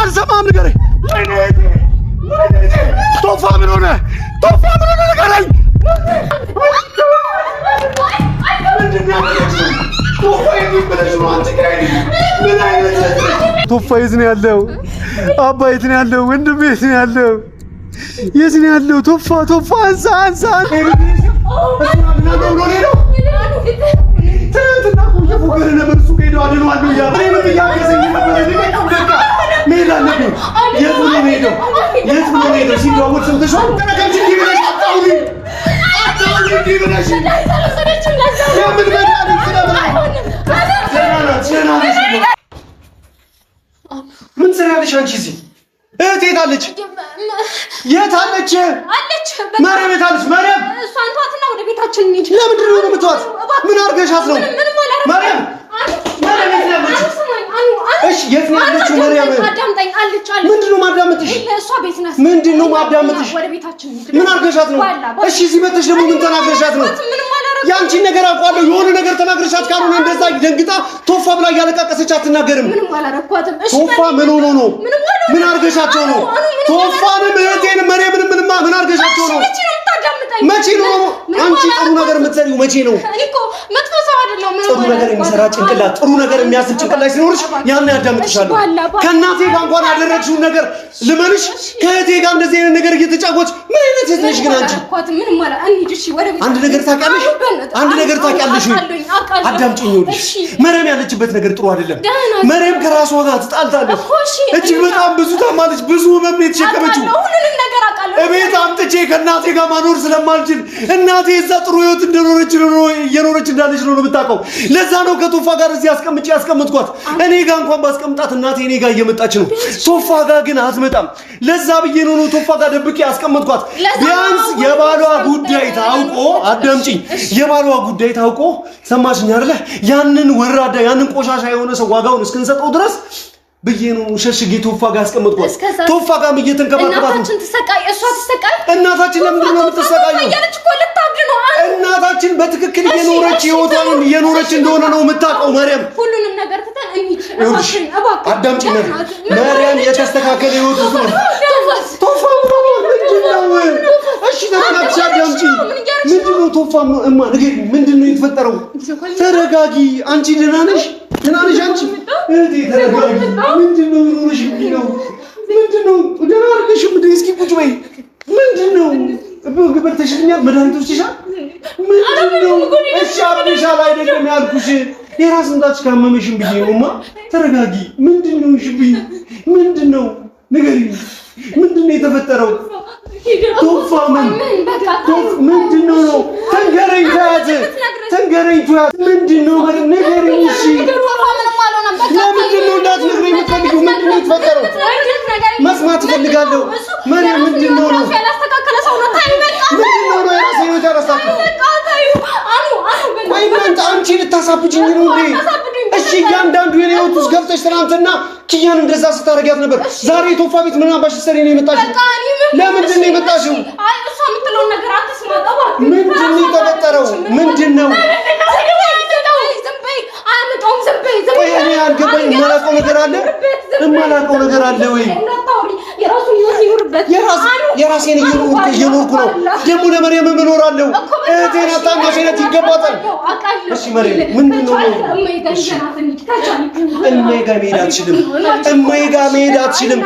አልሰማም ንገረኝ። ቶፋ ምን ሆነ? ቶፋ ምን ሆነ ንገረኝ። ቶፋ የት ነው ያለው? አባ የት ነው ያለው? ወንድሜ የት ነው ያለው? የት ነው ያለው? ቶፋ አንሳ ምን ትሰሪያለሽ አንቺ እዚህ? እህቴ የት አለች? የት አለች? ማርያም የት አለች? ማርያም እሷን ተዋትና ወደ ቤታችን እንሂድ። ለምንድን ነው የምትዋት? ምን አድርገሻት ነው? ማርያም እሺ የት ነው ያለችው? ማርያም አዳምጠኝ። አለች ምንድን ነው ማዳመጥሽ? እሷ ቤት ናት። ምንድን ነው ማዳመጥሽ? ወደ ቤታችን እንሂድ። ምን አድርገሻት ነው? እሺ እዚህ መተሽ ደግሞ ምን ተናግረሻት ነው? ያንቺን ነገር አውቃለሁ። የሆነ ነገር ተናግረሻት ካልሆነ እንደዛ ደንግጣ ቶፋ ብላ እያለቃቀሰች አትናገርም። ምንም አላረኳትም። እሺ ቶፋ ምን ሆኖ ነው? ምን አድርገሻቸው ነው? ቶፋንም እህቴንም ማርያምንም ምን አድርገሻቸው ነው? መቼ ነው አንቺ ጥሩ ነገር የምትሰሪው? መቼ ነው? እኔ እኮ መጥፎ ሰው አይደለሁም። ጥሩ ነገር የሚሰራ ጭንቅላት፣ ጥሩ ነገር የሚያስብ ጭንቅላት ሲኖርሽ ያን ያዳምጥሻለሁ። ከእናቴ ጋር እንኳን ያደረግሽውን ነገር ልመንሽ፣ ከእህቴ ጋር እንደዚህ አይነት ነገር እየተጫወች ምን አይነት ሴት ነሽ ግን አንቺ? አንድ ነገር ታውቂያለሽ? አዳምጪኝ። ይኸውልሽ መረም ያለችበት ነገር ጥሩ አይደለም። መረም ከራሷ ጋር ትጣልታለች። እጅግ በጣም ብዙ ታማለች። ብዙ ህመም ነው የተሸከመችው። እቤት አምጥቼ ከእናቴ ጋር ማኖር ስለማልችል እናቴ እዛ ጥሩ ህይወት እየኖረች እንዳለች ነው የምታውቀው። ለዛ ነው ከቶፋ ጋር እዚህ አስቀምጬ ያስቀምጥኳት። እኔ ጋር እንኳን ባስቀምጣት እናቴ እኔ ጋር እየመጣች ነው። ቶፋ ጋር ግን አትመጣም። ለዛ ብዬ ነው ቶፋ ጋር ደብቄ ያስቀምጥኳት። ቢያንስ የባሏ ጉዳይ ታውቆ፣ አዳምጪኝ፣ የባሏ ጉዳይ ታውቆ፣ ሰማሽኝ አይደለ? ያንን ወራዳ ያንን ቆሻሻ የሆነ ሰው ዋጋውን እስክንሰጠው ድረስ ብዬ ነው ሸሽጌ ቶፋ ጋር ያስቀምጥኳት። ቶፋ ጋርም እየተንከባከባት እናታችን ትሰቃይ፣ እሷ ትሰቃይ። እናታችን ለምንድን ነው የምትሰቃየው? እናታችን በትክክል እየኖረች እንደሆነ ነው የምታውቀው። ማርያም ሁሉንም ነገር ትተን እንሂድ። አዳምጪኝ ማርያም፣ የተስተካከለ ህይወት ውስጥ ነው ቶፋ ነው። እሺ ተረጋጊ፣ አዳምጪኝ። ምንድን ነው ቶፋ? እማ ንገሪኝ፣ ምንድን ነው የተፈጠረው? ተረጋጊ። አንቺ ደህና ነሽ? ደህና ነሽ አንቺ? እህቴ ተረጋጊ። ምንድን ነው ኑሮሽ? ምንድን ነው ደህና አድርገሽ እስኪ ቁጭ በይ። ምንድን ነው በልተሽኛል? መድኃኒት ወስደሻል? ምንድን ነው? እሺ አብሻል አይደለም ያልኩሽ፣ የራስ ምታች ካመመሽም ብዬ ነውማ። ተረጋጊ። ምንድን ነው? እሺ ብይ። ምንድን ነው ንገሪኝ። ምንድን ነው የተፈጠረው? ቶፋ ምንድን ነው? ተንገረኝ፣ ተንገረኝ። ምንድን ነው ንገሪኝ። እሺ ለምንድን ነው እንዳትነግረኝ የምትፈልጊው? ምንድን ነው የተፈጠረው? መስማት እፈልጋለሁ። ማርያም ምንድን ነው? ምንድን ነው የራሴ ህይወት ያረሳችሁ? ወይ እናንተ አንቺ ልታሳብጂኝ ነው እንዴ? እሺ እያንዳንዱ የኔ ህይወት ውስጥ ገብተሽ ትናንትና ኪያን እንደዛ ስታረጊያት ነበር። ዛሬ ቶፋ ቤት ምን አባሽ ሰሪ ነው የመጣሽው? ለምንድን ነው የመጣሽው? አይ እሷ የምትለውን ነገር አትስማጣ። ምንድን ነው የተፈጠረው? ምንድን ነው? ቆይ እኔ አልገባኝ። የማላውቀው ነገር አለ? የማላውቀው ነገር አለ ወይ? የራሴን እየኖርኩ ነው። ደግሞ ለመርየም እኖራለሁ። እህቴን አታናሽነት ይገባታል። እሺ መርየም ምንድን ነው? እማዬ ጋር መሄድ አትችልም። እማዬ ጋር መሄድ አትችልም።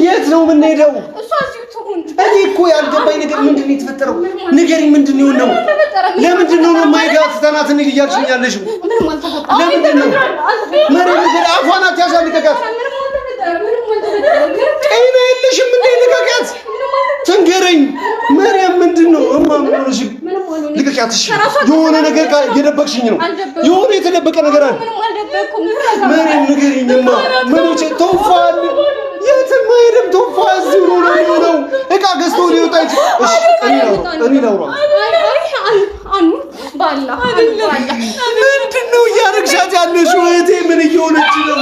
የት ነው የምንሄደው? እኔ እኮ ያልገባኝ ነገር ምንድን ነው የተፈጠረው? ንገሪኝ። ምንድን ነው የሆነው? ለምንድን ነው እማዬ ጋር ትተናት እንሂድ እያልሽኝ ያለሽው? ለምንድን ነው መርየም? ግን አፏን አትያዣት፣ ልቀቃት። ጤና የለሽም እንዴ? ልቀቃት፣ ትንገረኝ። መርየም ምንድን ነው? እማ ምን ሆነሽ? ልቀቃት። እሺ የሆነ ነገር የደበቅሽኝ ነው። የሆነ የተደበቀ ነገር አለ። መርየም ንገሪኝ። እማ ምኖቼ ቶፋ የትም አይሄድም። ቶፋ እዚሁ ነው። እቃ ገዝቶ ሊወጣ ይችላል። እሺ እኔ ላውራ። ምንድን ነው እያደረግሻት ያለሽው? እህቴ ምን እየሆነች ነው?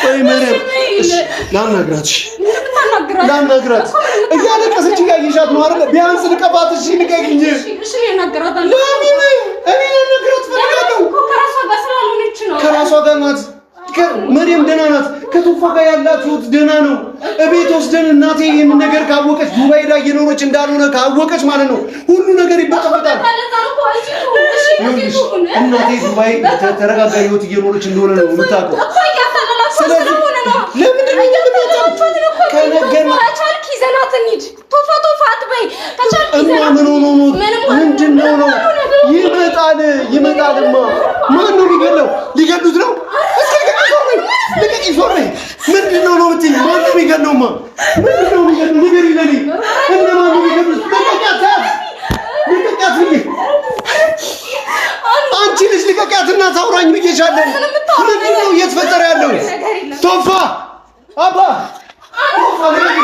ቆይ መርየም ላናግራት። ላናግራት እያለቀሰች እያየሻት ነው አይደል? ቢያንስ ልቀባት። እሺ ንገሪኝ። ለምን? እኔ ላናግራት ፈልጋለሁ። ከራሷ ከራሷ ጋር ናት። መሪም ደህና ናት። ከቶፋ ጋር ያላት ህይወት ደህና ነው። እቤት ወስደን እናቴ ይህን ነገር ካወቀች ዱባይ ላይ እየኖረች እንዳልሆነ ካወቀች ማለት ነው ሁሉ ነገር ይበጠበጣል። እናቴ ዱባይ ተረጋጋ ህይወት እየኖረች እንደሆነ ነው የምታውቀው። ስለዚህ ለምንድን ነው ከነገና ይዘናት እንሂድ። ቶፋ አትበይ። ምንድን ነው ይመጣልማ። ማን ነው ሊገለው? ሊገሉት ነው። ልቀቂ ዞር በይ። ምንድን ነው የምትይኝ? ማን ነው የሚገለውማ? ምንድን ነው የሚገለው? ንገሪኝ ለእኔ። እነማን ነው የሚገሉት? ልቀቂያት ብዬሽ አንቺ ልጅ ልቀቂያትና ታውራኝ ብዬሻለሁ። ምንድን ነው እየተፈጠረ ያለው? ቶፋ አባ ቶፋ ለኔ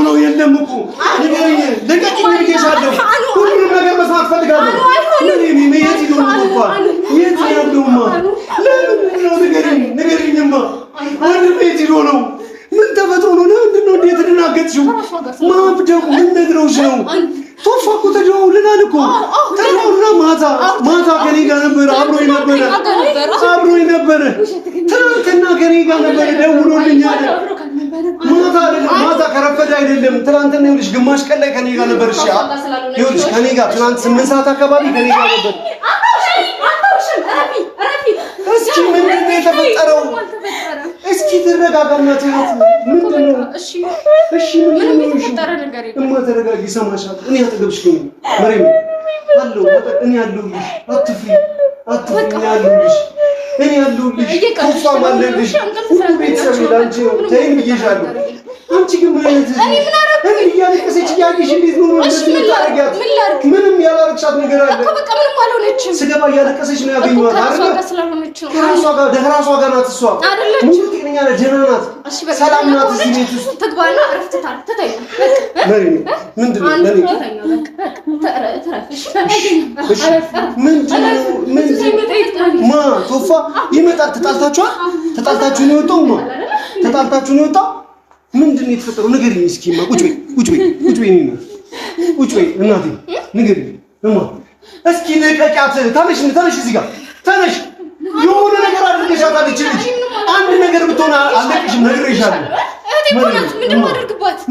ነው የለም እኮ ንገሪኝ። ልቀቂኝ ብዬሻለሁ። ሁሉንም ነገር መስማት ፈልጋለሁ። የት ሄዶ ነው ቶፋ? የት ያለውማ? ለምንድን ነው ንገሪኝማ። ወንድሜ የት ሄዶ ነው? ምን ተፈጥሮ ነው? ለምንድን ነው እንዴት ተደናገጥሽው? ማብደው ምን ነግረውሽ ነው? ቶፋ እኮ ተደዋውለናል እኮ ተደዋውለና ማታ ከኔ ጋር ነበረ፣ አብሮኝ ነበረ። ትናንትና ከኔ ጋር ነበረ፣ ደውሎልኛል። ማታ ከረፈደ አይደለም ትናንትና ይኸውልሽ፣ ግማሽ ቀን ላይ ከኔ ጋር ነበር። እሺ ይኸውልሽ ከኔ ጋር ትናንት 8 ሰዓት አካባቢ ከኔ ጋር ነበር። እስኪ ምንድን ነው የተፈጠረው? እስኪ ተረጋጋና ትናንት ምንድን ነው? እሺ ምንም የተፈጠረ ነገር የለም። እማ ተረጋጊ፣ ይሰማሻል። እኔ አጠገብሽ ነኝ መሬም አለው። እኔ አለሁልሽ፣ አትፍሪ። እኔ አለሁልሽ። ቶፋም አለልሽ። ሁሉ ቤተሰብ ላንቺ ነው። ተይኝ ብዬሻለሁ። አንቺ ግን ምን አይነት እኔ እያለቀሰች እያየሽ እንዴት ነው የምታደርጊያት? ምንም ያላረግሻት ነገር አለ እኮ። በቃ ምንም አልሆነችም። ስገባ እያለቀሰች ነው ያገኘኋት አይደል? ከራሷ ጋር ናት እሷ። ሙሉ ጤነኛ ናት፣ ደህና ናት፣ ሰላም ናት። እዚህ ቤት ውስጥ ትግባና እረፍት ታርተታኝ። ምንድን ነው ለኔ ማ ቶፋ ይመጣል። ተጣልታችሁ ነው የወጣው? ማ ተጣልታችሁ ነው የወጣው? ምንድን ነው የተፈጠረው? ንገሪኝ እስኪማ። ቁጭ በይ እናቴ ንገሪኝ። እማ እስኪ ልቀቂያት። ተነሽ፣ እዚህ ጋር ተነሽ። የሆነ ነገር አድርገሻታል። ልጅ አንድ ነገር ብትሆን አለቅሽም፣ ነግሬሻለሁ።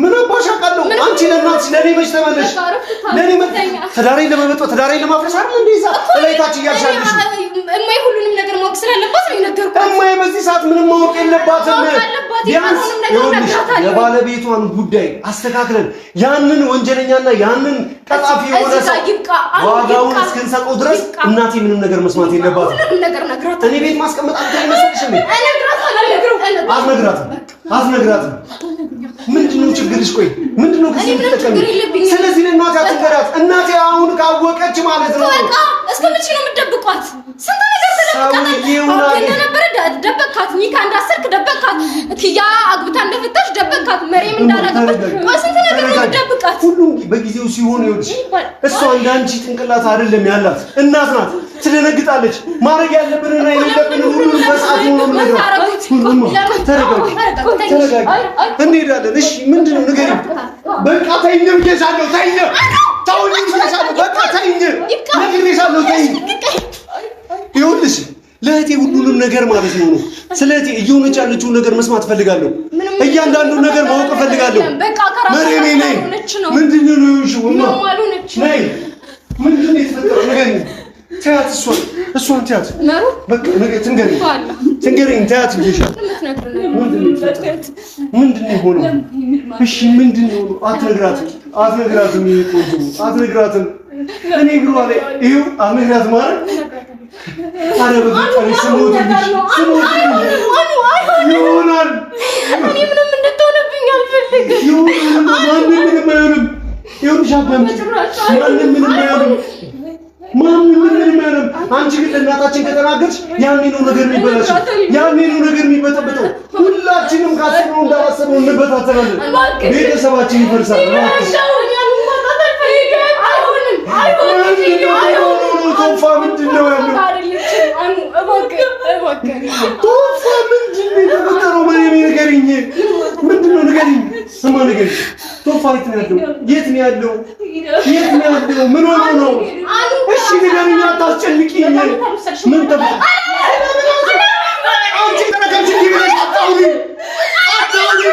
ምን አባሽ አውቃለሁ? አንቺ ለእናትሽ ለእኔ መች ተመለሽ? ለእኔ ትዳሬን ለመበጥበጥ ትዳሬን ለማፍረስ አይደል እንዴ? እላይታች እያልሻለሽ እማዬ ሁሉንም ነገር ማወቅ ስላለባት ነው የነገርኩት። እማዬ በዚህ ሰዓት ምንም ማወቅ የለባትም። ቢያንስ የባለቤቷን ጉዳይ አስተካክለን ያንን ወንጀለኛና ያንን ቀጣፊ የሆነ ሰው ዋጋውን እስክንሰጠው ድረስ እናቴ ምንም ነገር መስማት የለባትም። እኔ ቤት ማስቀመጥ አይመስልሽ እንዴ? አትነግራትም። ምንድነው ችግርሽ? ቆይ ምንድነው ከዚህ ተጠቀሚ። ስለዚህ ለእናቴ አትንገራት። እናቴ አሁን ካወቀች ማለት ነው በቃ እስከ መቼ ነው የምትደብቋት? ስንት ነገር ደበካት። ኒካ እንዳሰርክ ደበካት። ኪያ አግብታ እንደፈታሽ ደበካት። መሬም እንዳላገባች ስንት ነገር ነው የምትደብቃት? ሁሉም በጊዜው ሲሆን ይኸውልሽ፣ እሷ እንዳንቺ ጭንቅላት አይደለም ያላት፣ እናት ናት። ትደነግጣለች። ማድረግ ያለብንና የሌለብን ሁሉ በሰዓት ነው ነገር። ተረጋጊ፣ እንሄዳለን። እሺ ምንድነው ንገሪኝ። በቃ ተይኝ ብዬሻለሁ። በቃ ተይኝ ነግሬሻለሁ። ተይኝ። ይኸውልሽ ለእህቴ ሁሉንም ነገር ማለት ነው ስለእህቴ እየሆነች ያለችውን ነገር መስማት ፈልጋለሁ። እያንዳንዱን ነገር ማወቅ ፈልጋለሁ። መሬሜ ነይ። ምንድነው ነው ይሽው? ነይ። ምንድነው የተፈጠረው? ንገሪኝ። ተያት፣ እሷን ተያት። በቃ ትንገሪኝ። ተያት ብዬሻለሁ። ምንድነው የሆነው? እሺ ምንድነው? አትነግራትም። አትነግራትም። እኔ ግሯ ላይ ይኸው አትነግራት ማለት አረ በቃ ስሞትልሽ ይሆናል። እኔ ምንም እንድትሆንብኝ አልፈልግም። ማንም ምንም አይሆንም። ይኸውልሽ ማንም ምንም አይሆንም። አንቺ ግን ለእናታችን ከተናገርሽ ያኔ ነው ነገር የሚበላሽው፣ ያኔ ነው ነገር የሚበጠበጠው። ሁላ ሁላችንም ካሰብነው እንዳላሰብነው እንበታተናለን። ቤተሰባችን ይፈርሳል። ቶፋ ምንድን ነው ያለው? ቶፋ ምንድን ነው የተፈጠረው? ንገሪኝ። ምንድን ነው ንገሪኝ። ስማ ንገሪኝ። ቶፋ የት ነው ያለው? ምን ሆኖ ነው? እሺ ንገሪኝ። አታስጨንቂኝ። ምን ተፈጠረ? አንቺ ተረጋግጪ። ይብለሽ አታውሪ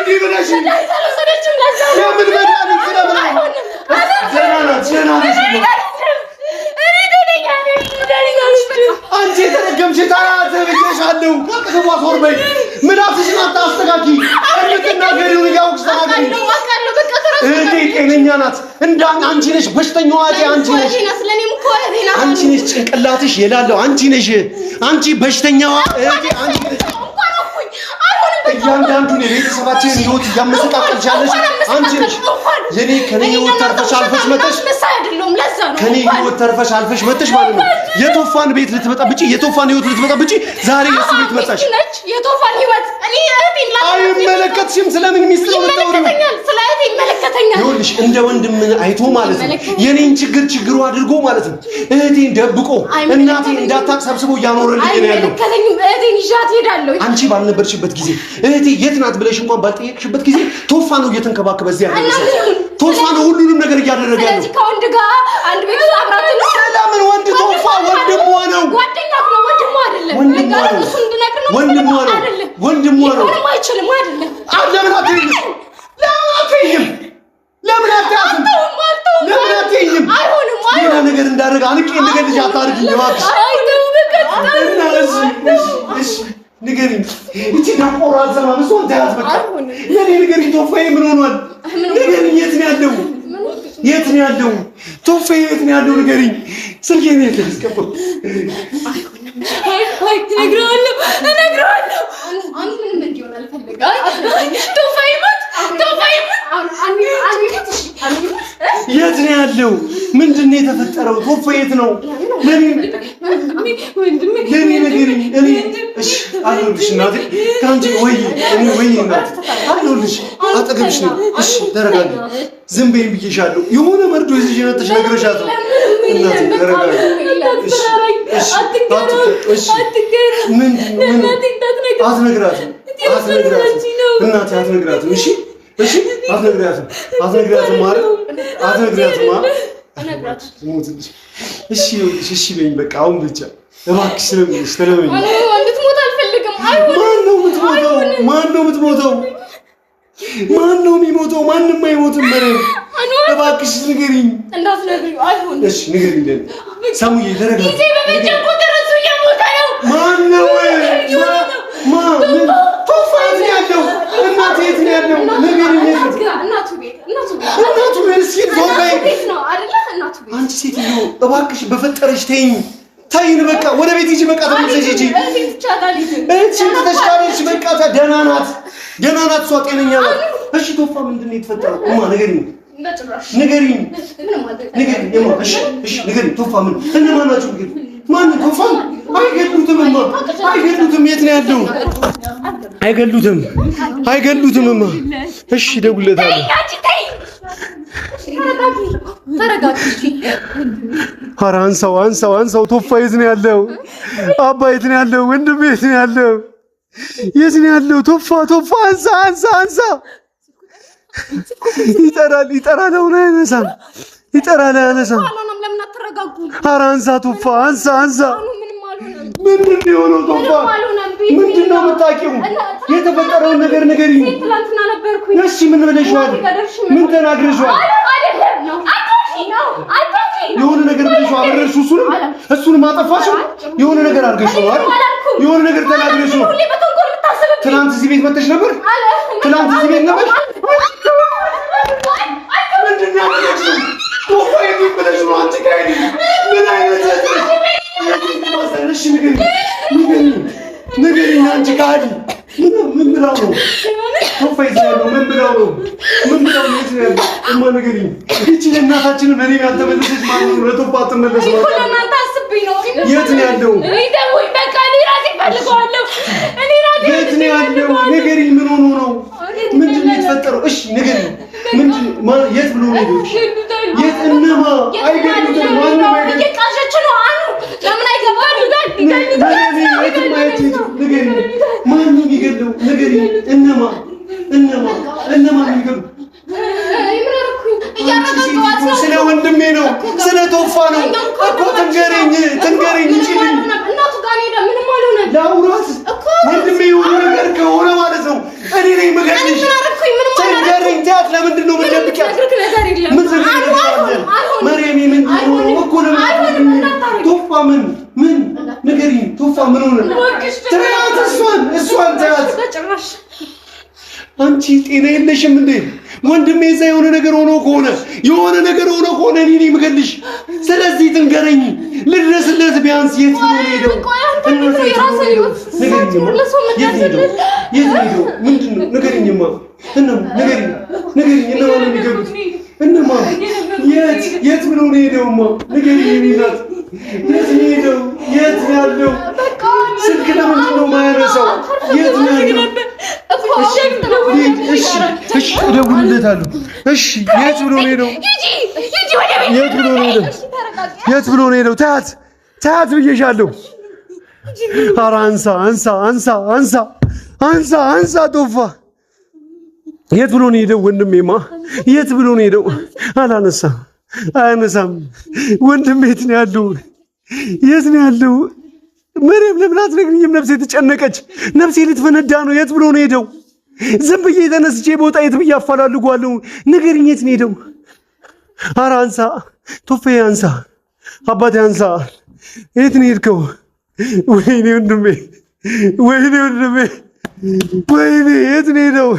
ይብለሽ የምን መድኃኒት ስለምን ደህና ነሽ? አንቺ የተረገምሽ ታያት ብዬሻለሁ። ከቅስሟ ዞር በይ። ምላስሽን አታስተካኪ። እንድትናገሪው እያወቅሽ ተናገሪ። እህቴ ጤነኛ ናት። አንቺ ነሽ በሽተኛዋ። አንቺ ነሽ ጭንቅላትሽ የላለው አንቺ ነሽ። አንቺ በሽተኛዋ እህቴ አንቺ ነሽ። እያንዳንዱን የቤተሰባችንን ህይወት እያመሰቃቀልሻለሽ አንቺ ነሽ። ከኔ ህይወት ተርፈሽ አልፈሽ መተሽ ከኔ ህይወት ተርፈሽ አልፈሽ መተሽ ማለት ነው የቶፋን ቤት ልትበጠብጪ፣ የቶፋን ህይወት ልትበጠብጪ ዛሬ የሱ ቤት መጣሽ። የቶፋን ህይወት አይመለከትሽም። ስለምን ሚስጥር ነው የምታወሪው? ይኸውልሽ እንደ ወንድም አይቶ ማለት ነው የኔን ችግሩ አድርጎ ማለት ነው እህቴን ደብቆ እናቴን እንዳታቅ ሰብስቦ እያኖረልኝ ነው ያለው። እህቴን ይዣት ሄዳለሁ። አንቺ ባልነበርሽበት ጊዜ እህቴ የት ናት ብለሽ እንኳን ባልጠየቅሽበት ጊዜ ቶፋ ነው እየተንከባከበ እዚህ ያለው። ቶፋ ነው ሁሉንም ነገር እያደረገ ያለው። ስለዚህ ከወንድ ጋር አንድ ቤት አብራት ነው። ለምን ወንድ ቶፋ ወንድሟ ነው። ጓደኛው ነው። ወንድሟ አይደለም። እሱ እንድነግር ነው። ወንድሟ ነው። ወንድሟ ነው። ምንም አይችልም አይደለም። ለምን አትይም? ለምን አትያትም? ለምን አትይም? አይሆንም። ሌላ ነገር እንዳደረገ አንቄ እንደገልሽ አታርጊኝ እባክሽ። እሺ ንገሪኝ። እቺ ደንቆሮ አትሰማም። እሷን ተያት በቃ። የኔ ንገሪኝ። ቶፋዬ ምን ሆኗል? ንገሪኝ። የት ነው ያለው? ቶፋዬ የት ነው ያለው? ንገሪኝ። ስልኬን የት አስቀምጠው? እነግረዋለሁ። አንተ ምንም እንዲሆን አልፈልግም። ቶፋዬ የት ነው ያለው? ምንድን ነው የተፈጠረው? ቶፋ የት ነው? ለኔ ንገሪኝ። እሺ አለሁልሽ እናቴ። ከአንቺ ወይ እናቴ አለሁልሽ፣ አጠገብሽ ነኝ። እሺ ተረጋጊ። ዝም በይኝ ብዬሻለሁ። የሆነ መርዶ ይዘሽ መጥተሽ ነግረሻት ነው እናቴ። ተረጋጊ። አትነግራትም እናቴ፣ አትነግራትም። እሺ አትነግራትም ማለት አትነግራትም ማለት እሺ በይኝ በቃ። አሁን ብቻ እባክሽ ስለምንሽ ተለመኝ። እንድትሞት አልፈልግም። ማን ነው የምትሞተው? ማን ነው የሚሞተው? ማንም አይሞትም። መረም እባክሽ ንገሪኝ። እንዳትነግሪው አይሆንም። እሺ ንገሪኝ። ሰሙዬ ተረጋጊ። ጊዜ በመጨ ቁጥር እሱ እየሞተ ነው። ማን ነው? ቶፋ የት ነው ያለው? እናቴ የት ነው ያለው? ንገሪኝ። እናቱ ቤት እስኪ ዞር በይ። አንቺ ሴትዮ እባክሽ በፈጠረሽ ተይኝ። በቃ ወደ ቤት ሂጂ። በቃ ተመለሽ ሂጂ። እህትሽን ትተሽካለሽ። በቃ ደህና ናት እሷ ጤነኛ ናት። እሺ ቶፋ ምንድን ነው የተፈጠረው? እማ ንገሪኝ። እሺ ንገሪኝ። ቶፋ ምን እነማን ናቸው? ማን ቶፋ? አይገሉትም። የት ነው ያለው? አይገሉትም። እማ እሺ እደውልለታለሁ። ኧረ አንሳው። ቶፋ የት ነው ያለው? አባ የት ነው ያለው? ወንድሜ የት ነው ያለው? ቶፋ አንሳ። ይጠራል። አሁን አያነሳም። ኧረ አንሳ ቶፋ አንሳ። ምንድን ነው የሆነው? ቶፋ ምንድን ነው የምታውቂው? የተፈጠረውን ነገር ንገሪኝ። እሺ ምን ብለሽዋል? ምን ተናግረሽዋል? የሆነ ነገር ብለሽው አበረርሽው። እሱንም አጠፋሽው። የሆነ ነገር አድርገሽዋል። የሆነ ነገር ተናግረሽው። ትናንት እዚህ ቤት መጥተሽ ነበር? ምንድን ነው ያደረግሽው? ቶፋ የሚበለሽ ነው። አንቺ ጋር ምን አይነት እሺ ንገሪኝ። አንቺ ጋር ምን ብላው ነው? ቶፋ የት ነው ያለው? ምን ብላው ነው? የት ነው ያለው? እማ ንገሪኝ። ይቺ እናታችንን እኔ ያልተመለሰች ማለት ነው። ለቶፋ አትመለስም ማለት ነው። የት ነው ያለው? እኔ ራሴ የት ነው ያለው? ንገሪኝ። ምን ሆኖ ነው? ምንድን ነው የተፈጠረው? እሺ ንገሪኝ። ምንድን የት ብሎ ነው? የት እነማ አይገሉትም። ማንም አይገሉትም። እየቃዠች ነው አኑ። ለምን አይገባም? ንገሪኝ። ማንም ይገለው? ንገሪኝ። እነማ የሚገሉ? ስለ ወንድሜ ነው፣ ስለ ቶፋ ነው እኮ። ትንገሪኝ እንችልኝ ላውራት ወንድሜ የሆነ ነገር ከሆነ ማለት ነው እኔ ነኝ የምገልሽ። ትንገሪኝ። ትያት ለምንድን ነው የምትደብቂያት? ምን መርያም ምንድን ነው እኮ ቶፋ ምን ንገሪኝ። ቶፋ ምን ሆነ? ትያት እሷን ትያት። አንቺ ጤና የለሽም እንዴ? ወንድሜ እዛ የሆነ ነገር ሆኖ ከሆነ እኔ ነኝ የምገልሽ። ስለዚህ ትንገረኝ፣ ልድረስለት ቢያንስ። የት ነው ሄደው? ምንድን ነው ንገሪኝማ። ንገሪኝ። እነማ ነው የሚገቡት? እነማ? የት ብሎ ነው ሄደውማ? ንገሪኝ። እናት የት ነው ሄደው? የት ነው ያለው? ስልክ ለምንድን ነው የማያነሳው? የት ነው ያለው? እሺ እደውልለታለሁ። እሺ የት ብሎ ነው ሄደው? የት ብሎ ነው ሄደው? ተያት ብዬሻለሁ። ኧረ አንሳ ቶፋ። የት ብሎ ነው ሄደው? ወንድሜማ የት ብሎ ነው ሄደው? አያነሳም። ወንድሜ የት ነው ያለው? መሬም ለምን አትነግሪኝም? ነፍሴ ተጨነቀች። ነፍሴ ልትፈነዳ ነው። የት ብሎ ነው ሄደው? ዝም ብዬ ተነስቼ ቦታ የት ብዬ አፈላልጓለሁ? ንገሪኝ፣ የት ነው ሄደው? ኧረ አንሳ ቶፌ፣ አንሳ አባቴ፣ አንሳ። የት ነው ሄድከው? ወይኔ ወንድሜ፣ ወይኔ የት ነው ሄደው?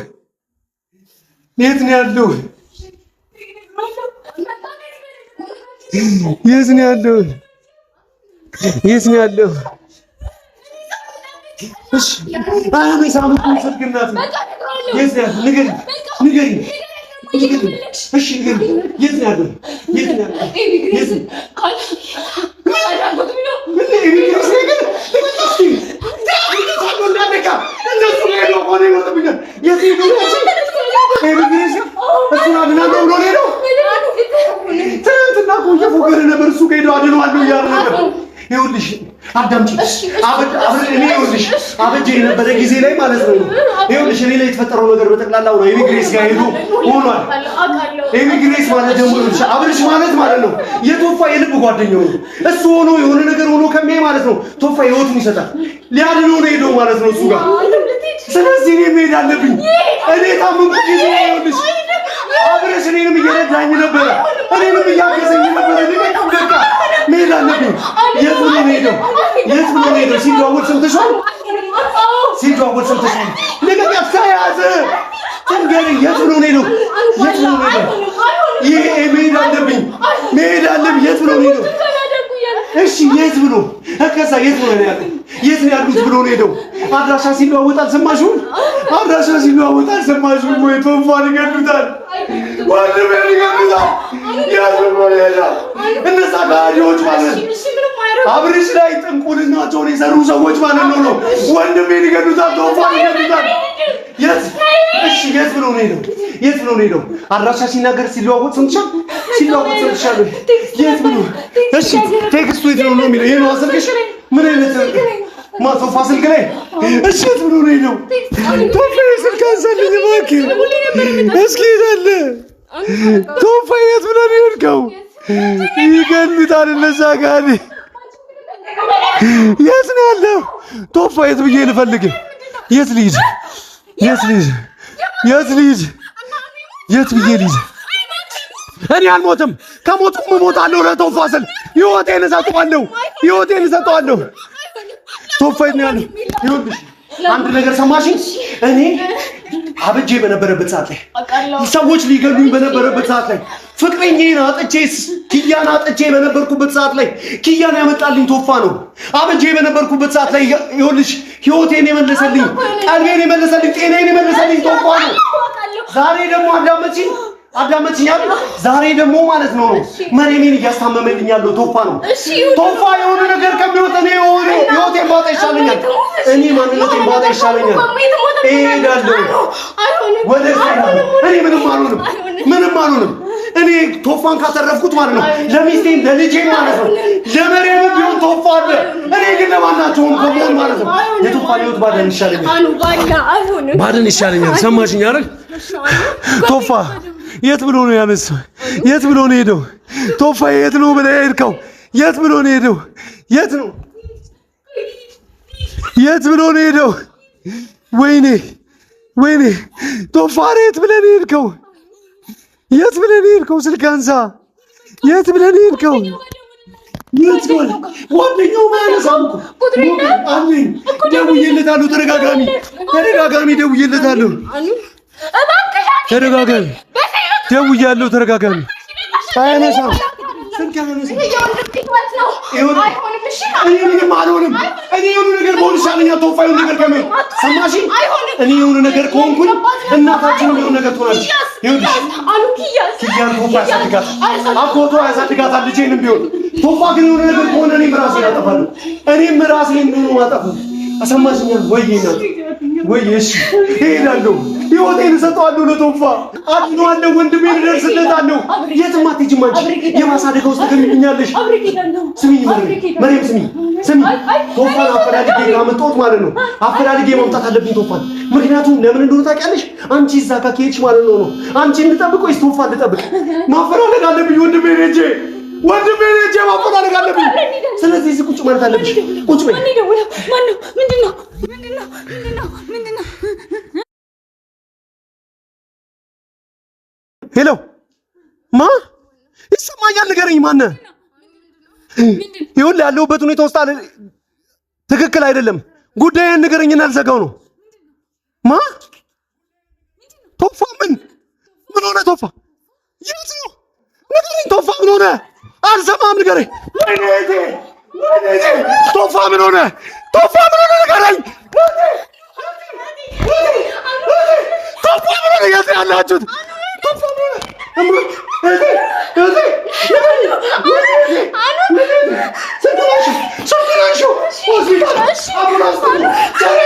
የት ነው ያለው? የት ነው ያለው? እሺ አያነሳም እኮ ስልክ። እናት የት ነው ያለው? ንገሪኝ። እሺ ንገሪኝ። የት ነው ያለው? ይኸውልሽ አዳምጪ። አበጀ የነበረ ጊዜ ላይ ማለት ነው። ይኸውልሽ እኔ ላይ የተፈጠረው ነገር በጠቅላላው ነው ኤሚግሬስ ጋር ሄዶ ሆኗል። ኤሚግሬስ ማለት ደግሞ አብርሽ ማለት ነው የቶፋ የልብ ጓደኛው ነው። እሱ ሆኖ የሆነ ነገር ሆኖ ከሚያይ ማለት ነው ቶፋ ህይወቱን ይሰጣል። ሊያድነው ነው ሄዶ ማለት ነው እሱ ጋር። ስለዚህ እኔ መሄድ አለብኝ። እኔ ታመምኩ ጊዜ ይኸውልሽ አብርሽ እኔንም እየረዳኝ ነበረ፣ እኔንም እያገዘኝ ነበረ። በቃ መሄድ አለብኝ። የት ብሎ ነው ሄደው? ሲደዋወል ሰምተሻል? ልቀቂያት፣ ተያዘ። ትንገሪኝ። የት ብሎ ነው ሄደው? ይሄ መሄድ አለብኝ። የት ብሎ ነው ሄደው? እሺ የት ብሎ ከዛ የት ብሎ ነው ያለው? የት ነው ያሉት ብሎ ነው ሄደው? አድራሻ ሲለዋወጥ አልሰማሽም? ወይ ቶፋን ይገሉታል፣ ወንድሜን ይገሉታል። እነዛ ጋዲዎች ማለት አብርሽ ላይ ጥንቁልናቸውን የሰሩ ሰዎች ማለት ነው። ወንድሜን ይገሉታል፣ ቶፋን ይገሉታል። የት ብሎ ነው ሄደው? አድራሻ ሲናገር ሲለዋወጥ ሰምተሻል? የት ብሎ? እሺ ቴክስቱ የት ነው የሚለው? ይሄ ነው ስልክሽ? ምን አይነት ቶፋ ስልክ ላይ? እሺ የት ብሎ ነው ሄደው? ቶፋ ስልክ አንሳልኝ እባክህ። እስኪ ሄዳለ ቶፋ የት ብሎ ነው ሄድከው? ይገሉታል እነዛ ጋር። የት ነው ያለው ቶፋ? የት ብዬ ልፈልግ? የት ልሂድ? እኔ አልሞትም። ከሞትኩም እሞታለሁ ለቶፋ ስል ህይወቴን እሰጠዋለሁ። ቶፋ የት ነው ያለው? ይኸውልሽ አንድ ነገር ሰማሽኝ? እኔ አብጄ በነበረበት ሰዓት ላይ ሰዎች ሊገሉኝ በነበረበት ሰዓት ላይ ፍቅረኛዬን አጥቼ ኪያን አጥቼ በነበርኩበት ሰዓት ላይ ኪያን ያመጣልኝ ቶፋ ነው። አብጄ በነበርኩበት ሰዓት ላይ ይኸውልሽ ህይወቴን የመለሰልኝ፣ ቀልቤን የመለሰልኝ፣ ጤናዬን የመለሰልኝ ቶፋ ነው። ዛሬ ደግሞ አዳመጪኝ። አዳመጥኛል። ዛሬ ደግሞ ማለት ነው መሬሜን እያስታመመልኝ ያለው ቶፋ ነው። ቶፋ የሆነ ነገር ከሚወጣ ነው ህይወቴን ባጣ ይሻለኛል። እኔ ማንነቴን ባጣ ይሻለኛል። እሄዳለሁ ወደ እኔ ምንም አልሆንም። እኔ ቶፋን ካተረፍኩት ማለት ነው ለሚስቴም ለልጄ ማለት ነው ለመሬም ቢሆን ቶፋ አለ። እኔ ግን ለማናቸውም ከመሆን ማለት ነው የቶፋ ህይወት ባደን ይሻለኛል። ሰማሽኝ አይደል? ቶፋ የት ብሎ ነው ያነሳው? የት ብሎ ነው ሄደው? ቶፋ የት ነው ብለህ ሄድከው? የት ብሎ ነው ሄደው? የት ብሎ ነው ሄደው? ወይኔ ቶፋ የት ብለህ ነው ሄድከው? የት ብለህ ነው ሄድከው? ስልክ አንሳ። የት ብለህ ነው ሄድከው? የት ጎል ጓደኛው ማያነሳም እኮ አለኝ። ደውዬለታለሁ ተደጋጋሚ ደውዬለታለሁ። ደውያለሁ ተደጋጋሚ አያነሳም። ስልክ አያነሳም። እኔ ምንም አልሆንም። እኔ የሆነ ነገር መሆን ይሻለኛል። ቶፋ የሆነ ነገር ከምን ሰማሽኝ? እኔ የሆነ ነገር ከሆንኩኝ እናታችን የሆነ ነገር ትሆናለች። ኪያን ቶፋ ያሳድጋታል፣ አጎቷ ያሳድጋታል ልጄንም ቢሆን። ቶፋ ግን የሆነ ነገር ከሆነ እኔም ራሴን አጠፋለሁ። እኔም ራሴን ነው የማጠፋው። አሰማሽኝ ወይ? እሺ እሄዳለሁ። ህይወቴን እሰጠዋለሁ ለቶፋ። አድነዋለሁ። ወንድሜን እደርስለታለሁ። የትም አትሄጂም አንቺ። የማሳደጋ ውስጥ ትገቢብኛለሽ። ስሚኝ መሬም ስሚኝ። ቶፋን አፈላልጌ ካመጣሁት ማለት ነው አፈላልጌ ማምጣት አለብኝ ቶፋን። ምክንያቱም ለምን እንደሆነ ታውቂያለሽ? አንቺ እዛ ጋር ከሄድሽ ማለት ነው አንቺ እንድጠብቅ ወይስ ቶፋን ልጠብቅ? ማፈላለግ አለብኝ። ወንድሜን ሄጄ ማፈላለግ አለብኝ። ስለዚህ እዚህ ቁጭ ማለት አለብሽ። ቁጭ በይ። ማነው? ምንድነው? ሄሎ ይሰማኛል? ንገረኝ። ማነህ? ይኸውልህ ያለሁበት ሁኔታ ውስጥ ትክክል አይደለም። ጉዳይን ንገረኝና አልዘጋው ነው። ቶፋ ምን ሆነ? ቶፋ የት ነው? ንገረኝ። ቶፋ ምን ሆነ? አልሰማም። ንገረኝ። ቶፋ ምን ሆነ? ንገረኝ። ቶፋ ምን ሆነ? የት ያላችሁት? ቶፋ ምን ሆነ?